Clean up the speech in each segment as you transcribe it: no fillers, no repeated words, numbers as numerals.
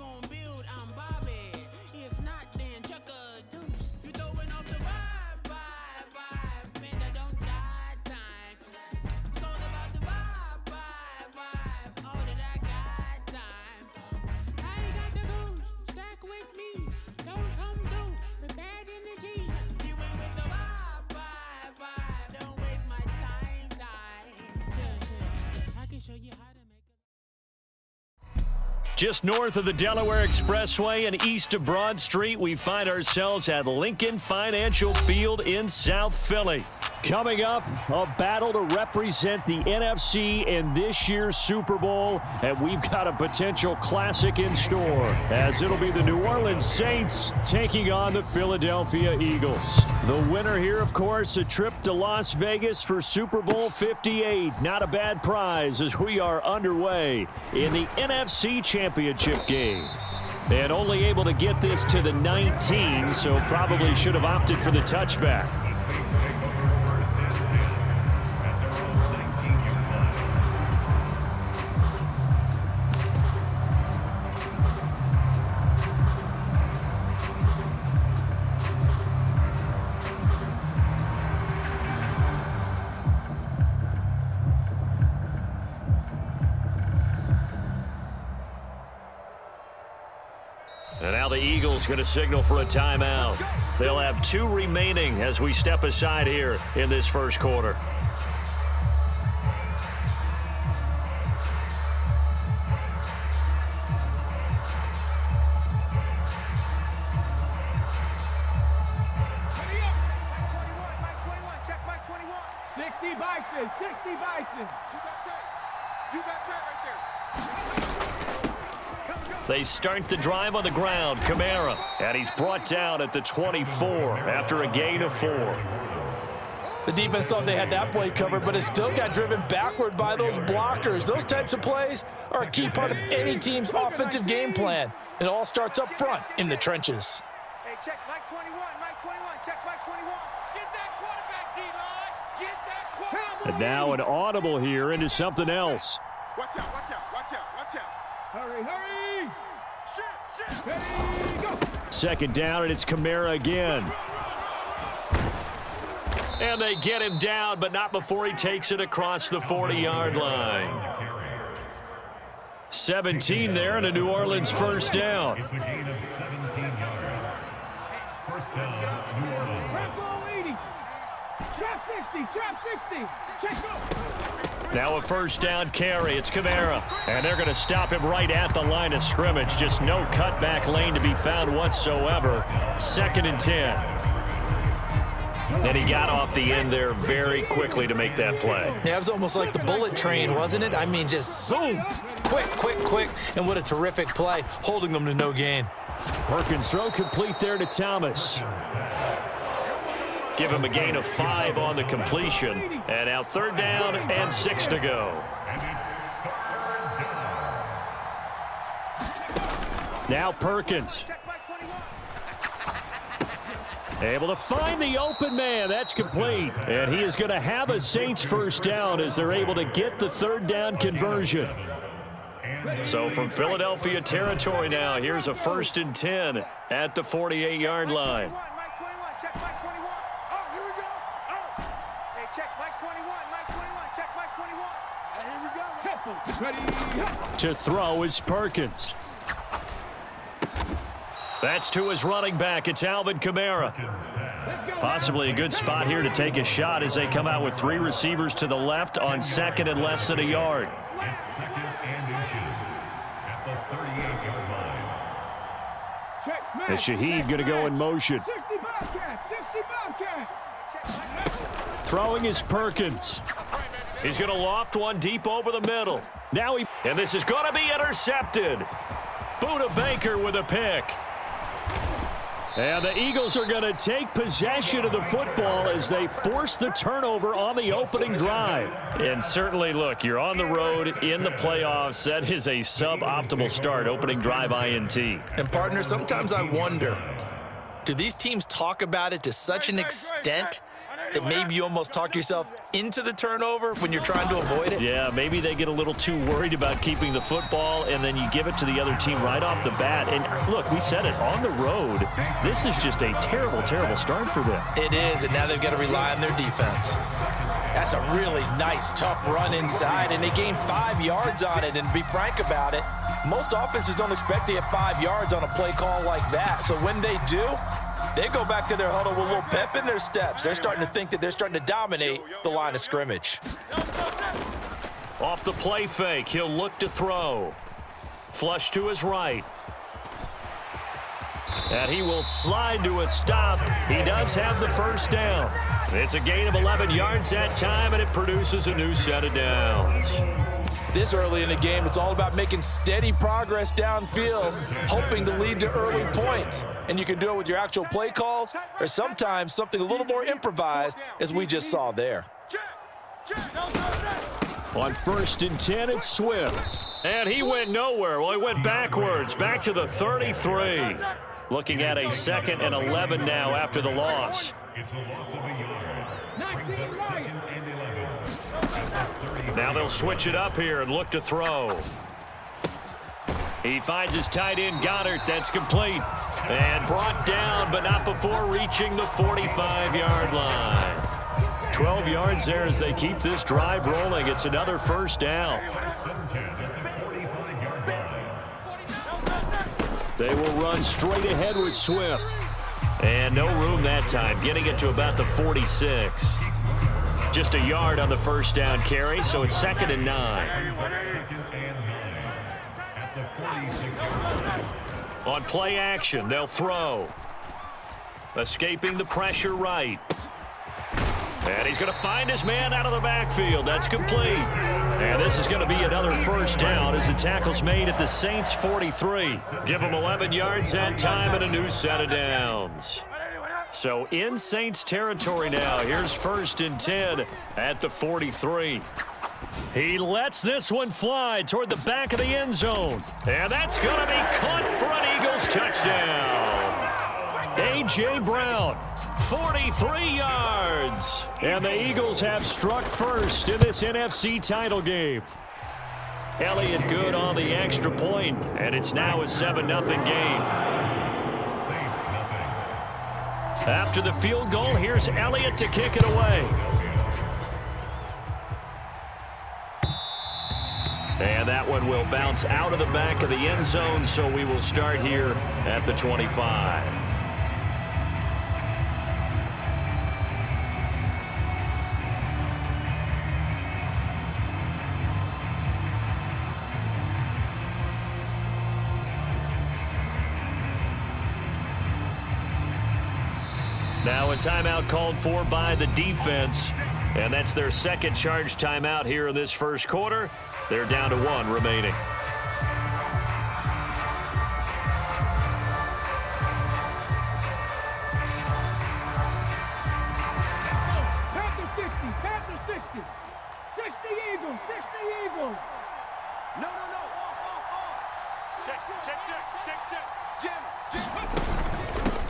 gon' build, I'm Bobby. If not, then chuck a deuce. You throwing off the vibe. Man, I don't got time for that. It's all about the vibe. All that I got time for. I ain't got the goose, stack with me. Don't come through with bad energy. You ain't with the vibe. Don't waste my time. Yeah. I can show you how to make it. Just north of the Delaware Expressway and east of Broad Street, we find ourselves at Lincoln Financial Field in South Philly. Coming up, a battle to represent the NFC in this year's Super Bowl, and we've got a potential classic in store, as it'll be the New Orleans Saints taking on the Philadelphia Eagles. The winner here, of course, a trip to Las Vegas for Super Bowl 58. Not a bad prize as we are underway in the NFC Championship game. And only able to get this to the 19, so probably should have opted for the touchback. And now the Eagles going to signal for a timeout. They'll have 2 remaining as we step aside here in this first quarter. They start the drive on the ground. Kamara, and he's brought down at the 24 after a gain of 4. The defense thought they had that play covered, but it still got driven backward by those blockers. Those types of plays are a key part of any team's offensive game plan. It all starts up front in the trenches. Hey, check Mike 21, Mike 21, check Mike 21. Get that quarterback, D-line. Get that quarterback. And now an audible here into something else. Watch out, watch out, watch out, watch out. Hurry, hurry. Shit. Ready, go. Second down, and it's Kamara again. And they get him down, but not before he takes it across the 40-yard line. 17 there, and a New Orleans first down. Trap 60, trap 60. Check go. Now a first down carry. It's Kamara. And they're going to stop him right at the line of scrimmage. Just no cutback lane to be found whatsoever. 2nd and 10. And he got off the end there very quickly to make that play. Yeah, it was almost like the bullet train, wasn't it? I mean, just zoom. Quick. And what a terrific play, holding them to no gain. Perkins throw complete there to Thomas. Give him a gain of 5 on the completion. And now 3rd down and 6 to go. Now Perkins. Able to find the open man. That's complete. And he is going to have a Saints first down as they're able to get the 3rd down conversion. So from Philadelphia territory now, here's a 1st and 10 at the 48-yard line. To throw is Perkins. That's to his running back. It's Alvin Kamara. Possibly a good spot here to take a shot as they come out with 3 receivers to the left on 2nd and less than a yard. And Shaheed going to go in motion. Throwing is Perkins. He's going to loft one deep over the middle. And this is going to be intercepted. Buda Baker with a pick. And the Eagles are going to take possession of the football as they force the turnover on the opening drive. And certainly, look, you're on the road in the playoffs. That is a suboptimal start, opening drive INT. And, partner, sometimes I wonder, do these teams talk about it to such an extent maybe you almost talk yourself into the turnover when you're trying to avoid it. Yeah, maybe they get a little too worried about keeping the football, and then you give it to the other team right off the bat. And look, we said it, on the road, this is just a terrible, terrible start for them. It is, and now they've got to rely on their defense. That's a really nice, tough run inside, and they gained 5 yards on it. And to be frank about it, most offenses don't expect to get 5 yards on a play call like that. So when they do, they go back to their huddle with a little pep in their steps. They're starting to think that they're starting to dominate the line of scrimmage. Off the play fake, he'll look to throw. Flush to his right. And he will slide to a stop. He does have the first down. It's a gain of 11 yards that time, and it produces a new set of downs. This early in the game, it's all about making steady progress downfield, hoping to lead to early points. And you can do it with your actual play calls or sometimes something a little more improvised, as we just saw there. On 1st and 10, it's Swift. And he went nowhere. Well, he went backwards, back to the 33. Looking at a 2nd and 11 now after the loss. Now they'll switch it up here and look to throw. He finds his tight end, Goddard. That's complete. And brought down, but not before reaching the 45-yard line. 12 yards there as they keep this drive rolling. It's another first down. They will run straight ahead with Swift. And no room that time, getting it to about the 46. Just a yard on the first down carry, so it's 2nd and 9. On play action, they'll throw. Escaping the pressure right. And he's going to find his man out of the backfield. That's complete. And this is going to be another first down as the tackle's made at the Saints' 43. Give them 11 yards that time and a new set of downs. So in Saints territory now. Here's 1st and 10 at the 43. He lets this one fly toward the back of the end zone. And that's going to be caught for an Eagles touchdown. A.J. Brown, 43 yards. And the Eagles have struck first in this NFC title game. Elliott good on the extra point, and it's now a 7-0 game. After the field goal, here's Elliott to kick it away. And that one will bounce out of the back of the end zone, so we will start here at the 25. Now a timeout called for by the defense, and that's their second charge timeout here in this first quarter. They're down to 1 remaining. Panther 60, Panther 60. 60 Eagles, 60 Eagles. No. Check. Jim.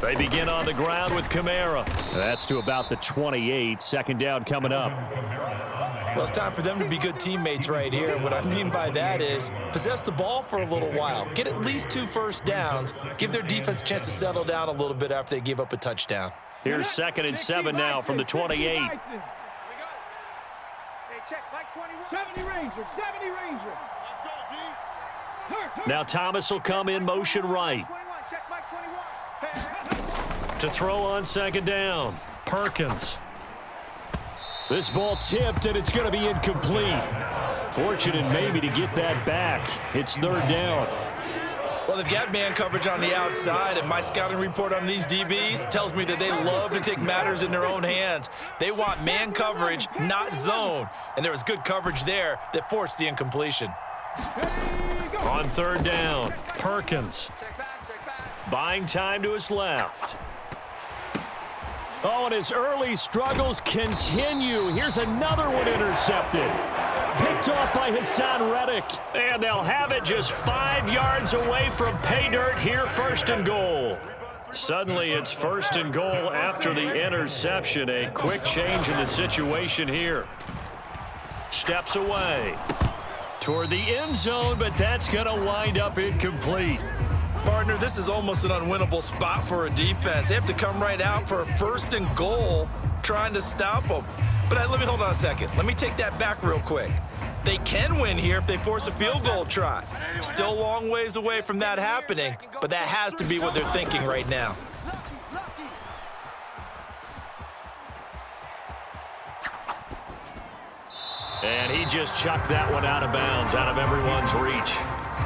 They begin on the ground with Kamara. That's to about the 28. 2nd down coming up. Well, it's time for them to be good teammates right here. And what I mean by that is possess the ball for a little while. Get at least 2 first downs. Give their defense a chance to settle down a little bit after they give up a touchdown. Here's 2nd and 7 now from the 28. Hey, check, Mike 21. 70 Ranger, 70 Ranger. Let's go, D. Now Thomas will come in motion right. 21, check Mike 21. To throw on 2nd down, Perkins. This ball tipped, and it's going to be incomplete. Fortunate maybe to get that back. It's 3rd down. Well, they've got man coverage on the outside, and my scouting report on these DBs tells me that they love to take matters in their own hands. They want man coverage, not zone. And there was good coverage there that forced the incompletion. On 3rd down, Perkins. Buying time to his left. Oh, and his early struggles continue. Here's another one intercepted. Picked off by Hassan Reddick. And they'll have it just 5 yards away from pay dirt here, 1st and goal. Suddenly it's 1st and goal after the interception. A quick change in the situation here. Steps away toward the end zone, but that's going to wind up incomplete. Partner, this is almost an unwinnable spot for a defense. They have to come right out for a 1st and goal trying to stop them. But let me hold on a second. Let me take that back real quick. They can win here if they force a field goal try. Still a long ways away from that happening, but that has to be what they're thinking right now. And he just chucked that one out of bounds, out of everyone's reach.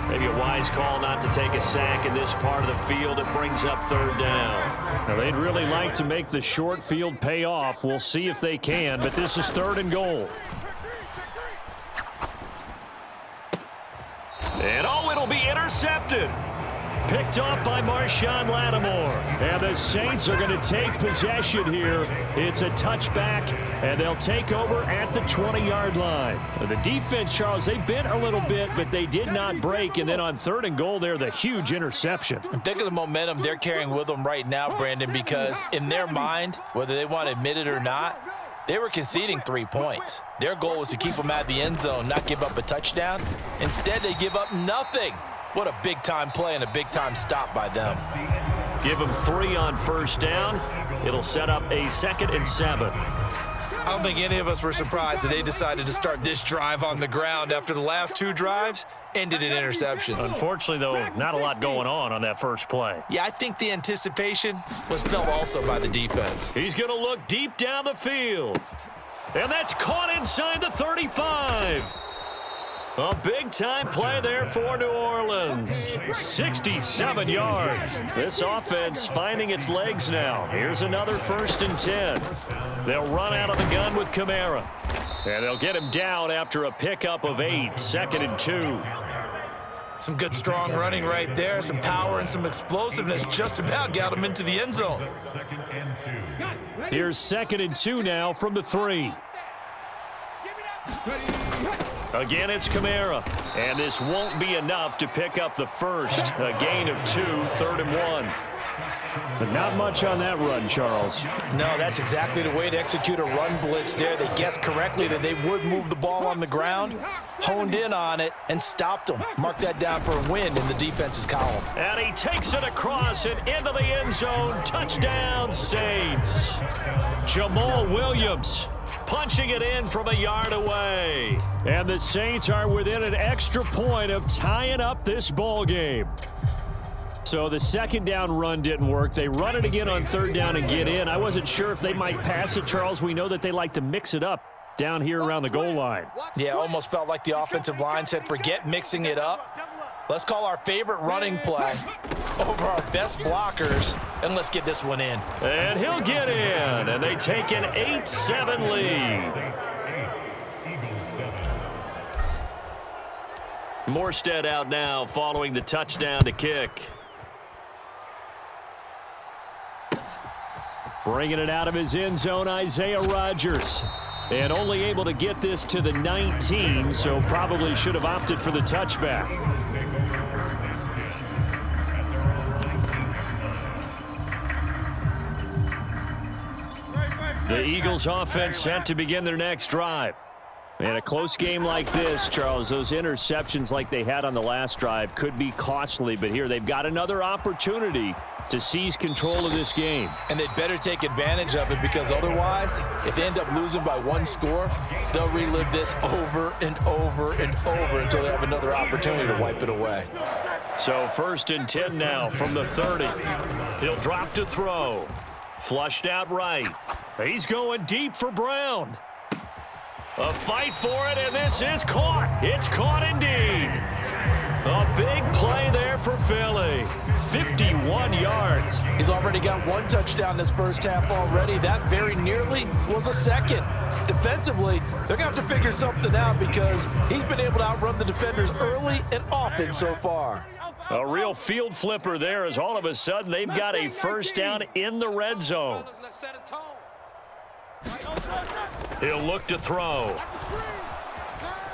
Maybe a wise call not to take a sack in this part of the field. It brings up 3rd down. Now, they'd really like to make the short field pay off. We'll see if they can, but this is 3rd and goal. And it'll be intercepted. Picked off by Marshawn Lattimore. And the Saints are going to take possession here. It's a touchback, and they'll take over at the 20-yard line. The defense, Charles, they bent a little bit, but they did not break. And then on 3rd and goal there, the huge interception. Think of the momentum they're carrying with them right now, Brandon, because in their mind, whether they want to admit it or not, they were conceding 3 points. Their goal was to keep them at the end zone, not give up a touchdown. Instead, they give up nothing. What a big-time play and a big-time stop by them. Give them 3 on 1st down. It'll set up a 2nd and 7. I don't think any of us were surprised that they decided to start this drive on the ground after the last 2 drives ended in interceptions. Unfortunately, though, not a lot going on that first play. Yeah, I think the anticipation was felt also by the defense. He's going to look deep down the field. And that's caught inside the 35. A big-time play there for New Orleans. 67 yards. This offense finding its legs now. Here's another 1st and 10. They'll run out of the gun with Kamara. And they'll get him down after a pickup of 8. 2nd and 2. Some good, strong running right there. Some power and some explosiveness just about got him into the end zone. Here's 2nd and 2 now from the 3. Again, it's Kamara. And this won't be enough to pick up the first. A gain of 2, 3rd and 1. But not much on that run, Charles. No, that's exactly the way to execute a run blitz there. They guessed correctly that they would move the ball on the ground, honed in on it, and stopped them. Mark that down for a win in the defense's column. And he takes it across and into the end zone. Touchdown, Saints. Jamal Williams punching it in from a yard away. And the Saints are within an extra point of tying up this ball game. So the 2nd down run didn't work. They run it again on 3rd down and get in. I wasn't sure if they might pass it, Charles. We know that they like to mix it up down here around the goal line. Yeah, almost felt like the offensive line said, forget mixing it up. Let's call our favorite running play over our best blockers, and let's get this one in. And he'll get in, and they take an 8-7 lead. Morstead out now following the touchdown to kick. Bringing it out of his end zone, Isaiah Rodgers. And only able to get this to the 19, so probably should have opted for the touchback. The Eagles offense set to begin their next drive. In a close game like this, Charles, those interceptions like they had on the last drive could be costly, but here they've got another opportunity to seize control of this game. And they'd better take advantage of it, because otherwise, if they end up losing by 1 score, they'll relive this over and over and over until they have another opportunity to wipe it away. So 1st and 10 now from the 30. He'll drop to throw. Flushed out right. He's going deep for Brown. A fight for it, and this is caught. It's caught indeed. A big play there for Philly. 51 yards. He's already got 1 touchdown this first half already. That very nearly was a 2nd. Defensively, they're going to have to figure something out, because he's been able to outrun the defenders early and often so far. A real field flipper there, as all of a sudden they've got a 1st down in the red zone. He'll look to throw.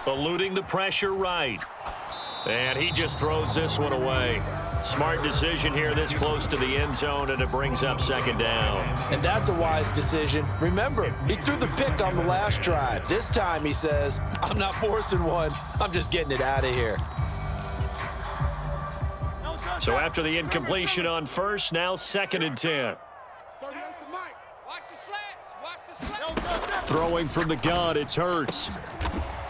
Eluding the pressure right. And he just throws this one away. Smart decision here this close to the end zone, and it brings up second down. And that's a wise decision. Remember, he threw the pick on the last drive. This time he says, I'm not forcing one. I'm just getting it out of here. So after the incompletion on first, now 2nd and 10. Watch the slants. Watch the slants. Throwing from the gun, it's Hurts.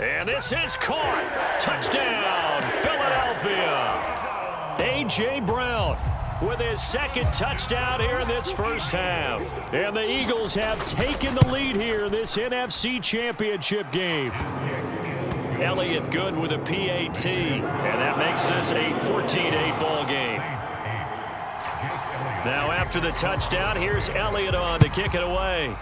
And this is caught. Touchdown, Philadelphia. A.J. Brown with his 2nd touchdown here in this first half. And the Eagles have taken the lead here in this NFC Championship game. Elliott good with a PAT, and that makes this a 14-8 ball game. Now after the touchdown, here's Elliott on to kick it away.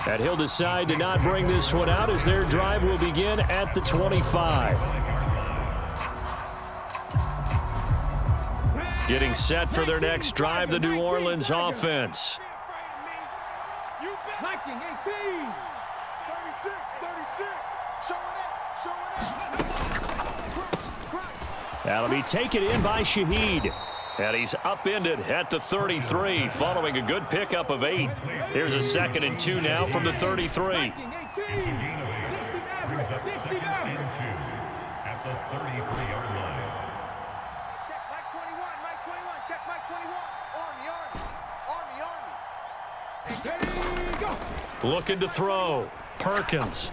And he'll decide to not bring this one out as their drive will begin at the 25. Getting set for their next drive, the New Orleans offense. Liking 18. 36, 36. Showing up. That'll be taken in by Shaheed. And he's upended at the 33 following a good pickup of 8. Here's a 2nd and 2 now from the 33. At the 33-yard line. Check Mike 21. Mike 21. Check Mike 21. Army, Army. Go. Looking to throw. Perkins.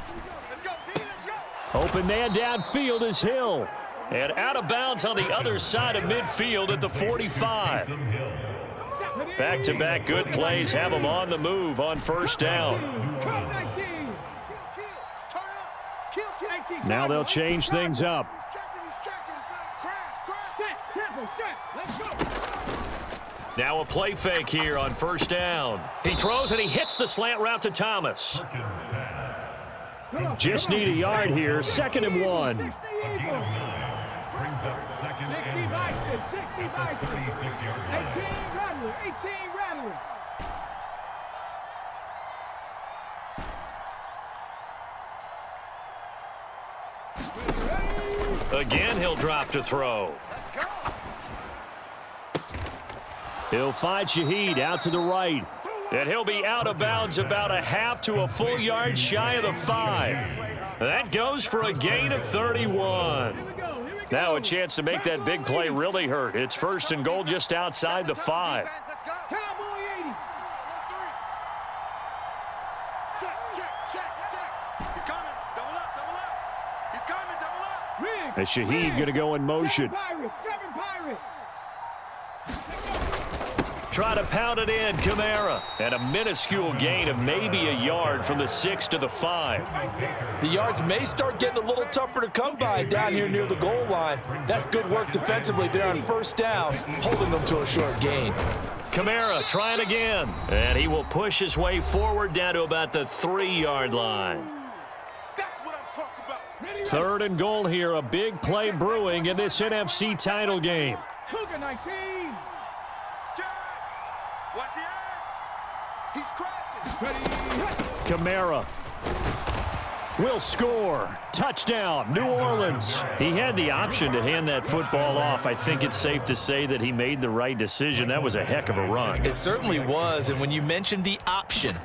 Let's go, D, let's go. Open man downfield is Hill. And out of bounds on the other side of midfield at the 45. Back-to-back good plays have them on the move on first down. Now they'll change things up. Now a play fake here on first down. He throws and he hits the slant route to Thomas. Just need a yard here, 2nd and 1. Brings up 2nd and 18 Rattler. Again, he'll drop to throw. He'll find Shaheed out to the right. And he'll be out of bounds about a half to a full yard shy of the 5. That goes for a gain of 31. Now a chance to make that big play really hurt. It's 1st and goal just outside the 5. Cowboy 80. Check. He's coming. Double up. He's coming, double up. As Shaheed going to go in motion. Seven Pirates. Try to pound it in, Kamara. And a minuscule gain of maybe a yard from the 6 to the 5. The yards may start getting a little tougher to come by down here near the goal line. That's good work defensively there on first down, holding them to a short gain. Kamara trying again. And he will push his way forward down to about the 3-yard line. That's what I'm talking about. 3rd and goal here. A big play brewing in this NFC title game. Cougar 19. Watch the eye. He's crashing. Kamara will score. Touchdown, New Orleans. He had the option to hand that football off. I think it's safe to say that he made the right decision. That was a heck of a run. It certainly was, and when you mentioned the option,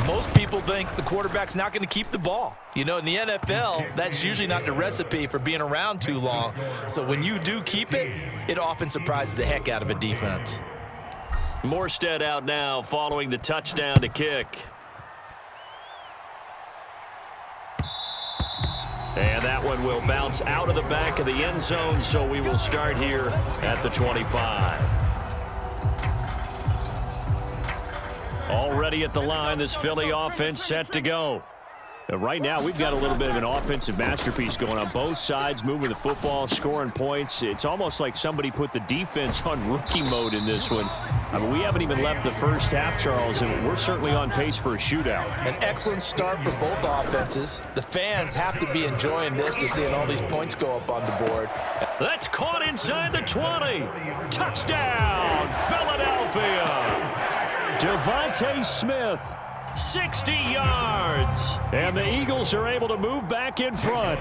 most people think the quarterback's not going to keep the ball. You know, in the NFL, that's usually not the recipe for being around too long. So when you do keep it, it often surprises the heck out of a defense. Morstead out now following the touchdown to kick. And that one will bounce out of the back of the end zone, so we will start here at the 25. Already at the line, this Philly offense set to go. Right now, we've got a little bit of an offensive masterpiece going on both sides, moving the football, scoring points. It's almost like somebody put the defense on rookie mode in this one. I mean, we haven't even left the first half, Charles, and we're certainly on pace for a shootout. An excellent start for both offenses. The fans have to be enjoying this to seeing all these points go up on the board. That's caught inside the 20. Touchdown, Philadelphia. Devontae Smith, 60 yards. And the Eagles are able to move back in front.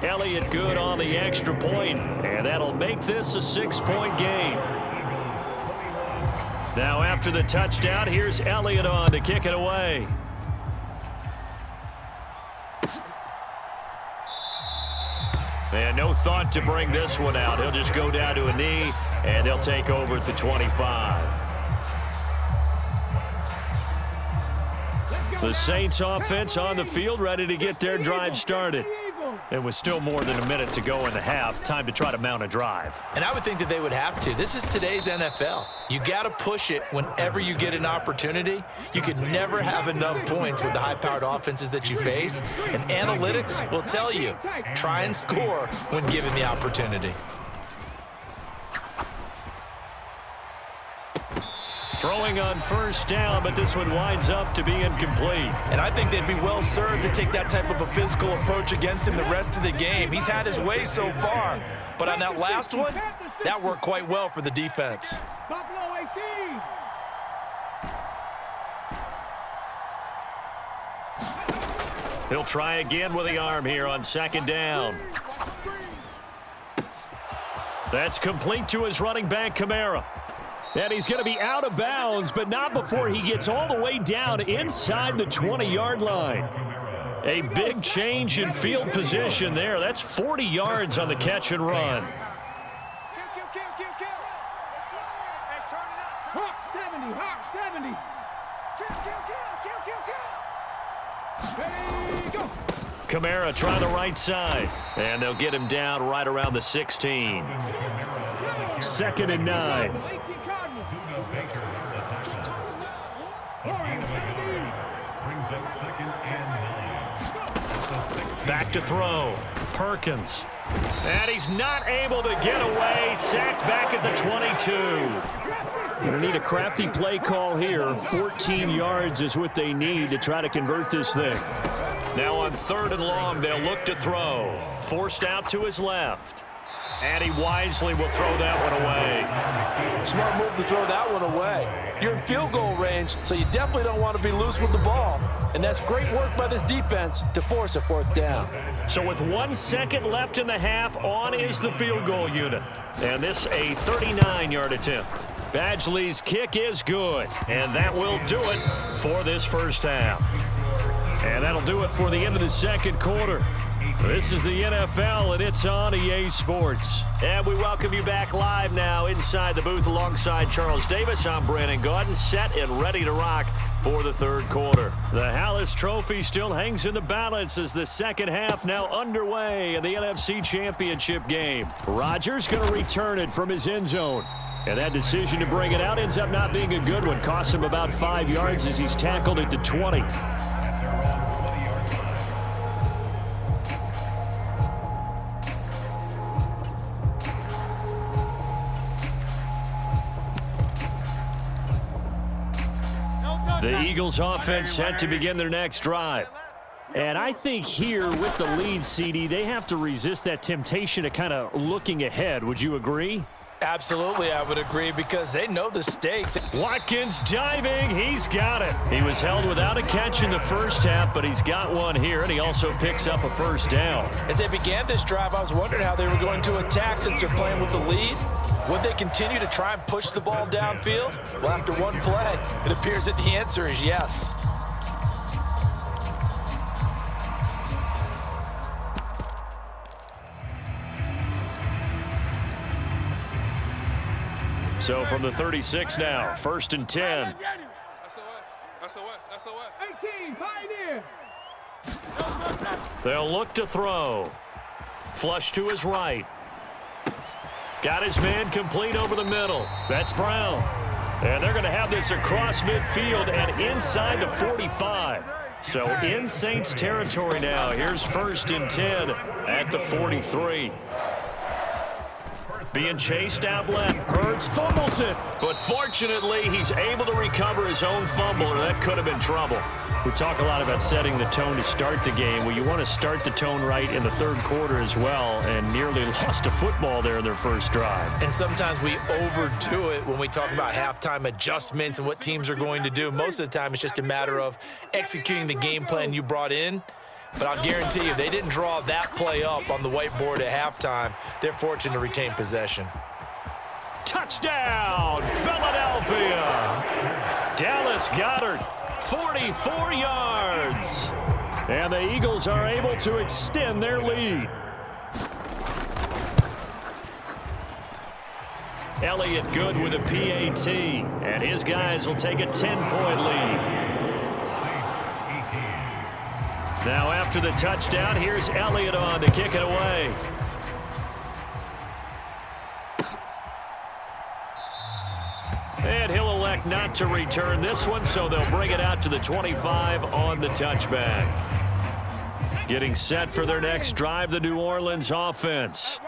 Elliott good on the extra point, and that'll make this a 6-point game. Now after the touchdown, here's Elliott on to kick it away. And no thought to bring this one out. He'll just go down to a knee, and they'll take over at the 25. The Saints offense on the field, ready to get their drive started. It was still more than a minute to go in the half. Time to try to mount a drive. And I would think that they would have to. This is today's NFL. You got to push it whenever you get an opportunity. You could never have enough points with the high-powered offenses that you face. And analytics will tell you, try and score when given the opportunity. Throwing on first down, but this one winds up to be incomplete. And I think they'd be well served to take that type of a physical approach against him the rest of the game. He's had his way so far, but on that last one, that worked quite well for the defense. Buffalo 18. He'll try again with the arm here on second down. That's complete to his running back, Kamara. And he's going to be out of bounds, but not before he gets all the way down inside the 20-yard line. A big change in field position there. That's 40 yards on the catch and run. Hawk 70, Hawk 70. Ready, go. Kamara trying the right side, and they'll get him down right around the 16. 2nd and 9. Back to throw. Perkins. And he's not able to get away. Sacked back at the 22. Going to need a crafty play call here. 14 yards is what they need to try to convert this thing. Now on 3rd and long, they'll look to throw. Forced out to his left. And he wisely will throw that one away. Smart move to throw that one away. You're in field goal range, so you definitely don't want to be loose with the ball. And that's great work by this defense to force a 4th down. So with 1 second left in the half, on is the field goal unit. And this a 39-yard attempt. Badgley's kick is good. And that will do it for this first half. And that'll do it for the end of the second quarter. This is the NFL, and it's on EA Sports. And we welcome you back live now inside the booth alongside Charles Davis. I'm Brandon Gaudin, set and ready to rock for the third quarter. The Hallis Trophy still hangs in the balance as the second half now underway in the NFC Championship game. Rodgers going to return it from his end zone. And that decision to bring it out ends up not being a good one. Cost him about 5 yards as he's tackled it to 20. The Eagles offense set to begin their next drive. And I think here with the lead, CD, they have to resist that temptation of kind of looking ahead. Would you agree? Absolutely, I would agree, because they know the stakes. Watkins diving. He's got it. He was held without a catch in the first half, but he's got one here, and he also picks up a first down. As they began this drive, I was wondering how they were going to attack since they're playing with the lead. Would they continue to try and push the ball downfield? Well, after one play, it appears that the answer is yes. So from the 36 now, 1st and 10. SOS. 18, Pioneer. They'll look to throw. Flush to his right. Got his man complete over the middle. That's Brown. And they're going to have this across midfield and inside the 45. So in Saints territory now. Here's 1st and 10 at the 43. being chased out left. Hurts fumbles it. But fortunately, he's able to recover his own fumble, and that could have been trouble. We talk a lot about setting the tone to start the game. Well, you want to start the tone right in the third quarter as well, and nearly lost a football there in their first drive. And sometimes we overdo it when we talk about halftime adjustments and what teams are going to do. Most of the time, it's just a matter of executing the game plan you brought in. But I'll guarantee you, they didn't draw that play up on the whiteboard at halftime. They're fortunate to retain possession. Touchdown, Philadelphia! Dallas Goedert, 44 yards. And the Eagles are able to extend their lead. Elliott good with a PAT, and his guys will take a 10-point lead. Now after the touchdown, here's Elliott on to kick it away. And he'll elect not to return this one, so they'll bring it out to the 25 on the touchback. Getting set for their next drive, the New Orleans offense.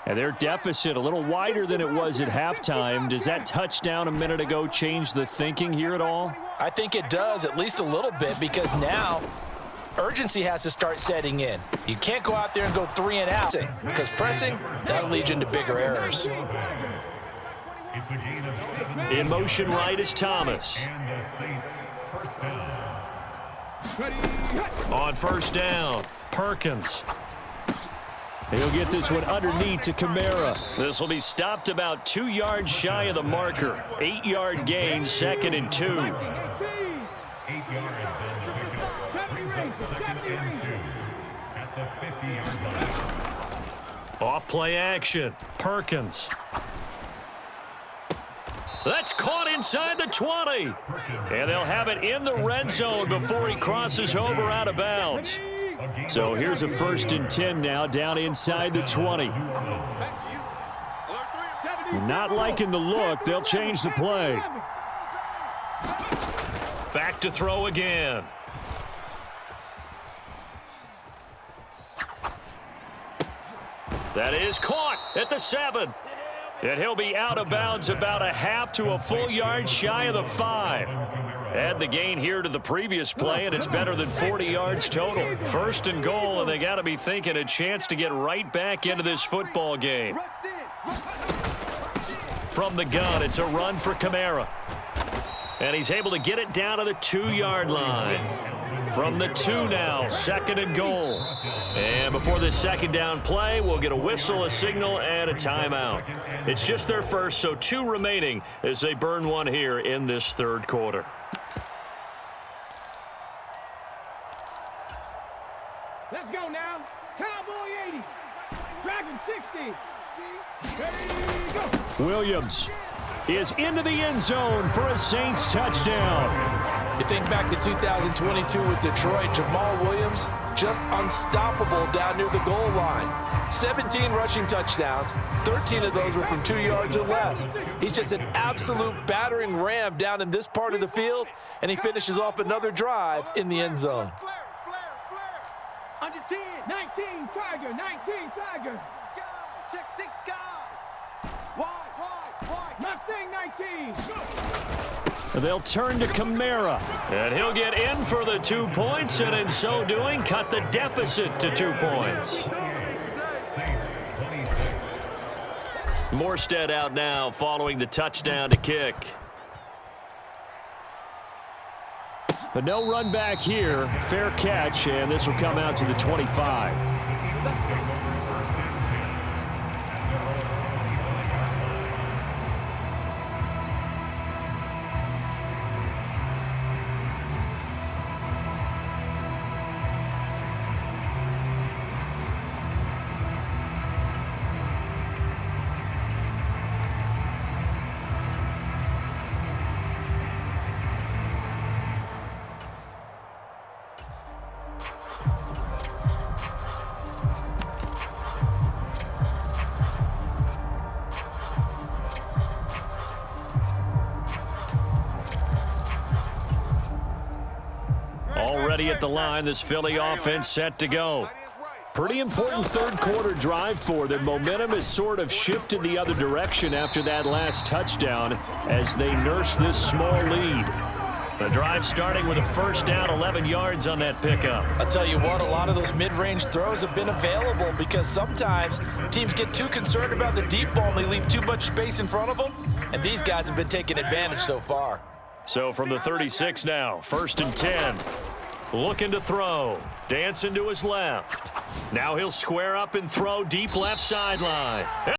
And their deficit a little wider than it was at halftime. Does that touchdown a minute ago change the thinking here at all? I think it does, at least a little bit, because now urgency has to start setting in. You can't go out there and go 3 and out, because pressing, that'll lead you into bigger errors. In motion right is Thomas. On first down, Perkins. He'll get this one underneath to Kamara. This will be stopped about 2 yards shy of the marker. 8-yard gain, 2nd and 2. 8 yards at the 50-yard line. Off play action, Perkins. That's caught inside the 20. And they'll have it in the red zone before he crosses over out of bounds. So here's a 1st and 10 now, down inside the 20. Not liking the look. They'll change the play. Back to throw again. That is caught at the 7. And he'll be out of bounds about a half to a full yard shy of the 5. Add the gain here to the previous play, and it's better than 40 yards total. 1st and goal, and they got to be thinking a chance to get right back into this football game. From the gun, it's a run for Kamara. And he's able to get it down to the 2-yard line. From the 2 now, 2nd and goal. And before this 2nd down play, we'll get a whistle, a signal, and a timeout. It's just their first, so 2 remaining as they burn one here in this 3rd quarter. Let's go now. Cowboy 80. Dragon 60. Ready, go. Williams is into the end zone for a Saints touchdown. You think back to 2022 with Detroit, Jamal Williams just unstoppable down near the goal line. 17 rushing touchdowns, 13 of those were from 2 yards or less. He's just an absolute battering ram down in this part of the field, and he finishes off another drive in the end zone. Under 10. 19 Tiger, 19 Tiger. Check 6 guys. Wide. Mustang 19. Go. They'll turn to Kamara, and he'll get in for the 2 points, and in so doing, cut the deficit to 2 points. Morstead out now following the touchdown to kick. But no run back here. Fair catch, and this will come out to the 25. Already at the line, this Philly offense set to go. Pretty important third-quarter drive for them. Momentum has sort of shifted the other direction after that last touchdown as they nurse this small lead. The drive starting with a first down, 11 yards on that pickup. I'll tell you what, a lot of those mid-range throws have been available because sometimes teams get too concerned about the deep ball and they leave too much space in front of them, and these guys have been taking advantage so far. So from the 36 now, 1st and 10. Looking to throw. Dancing to his left. Now he'll square up and throw deep left sideline.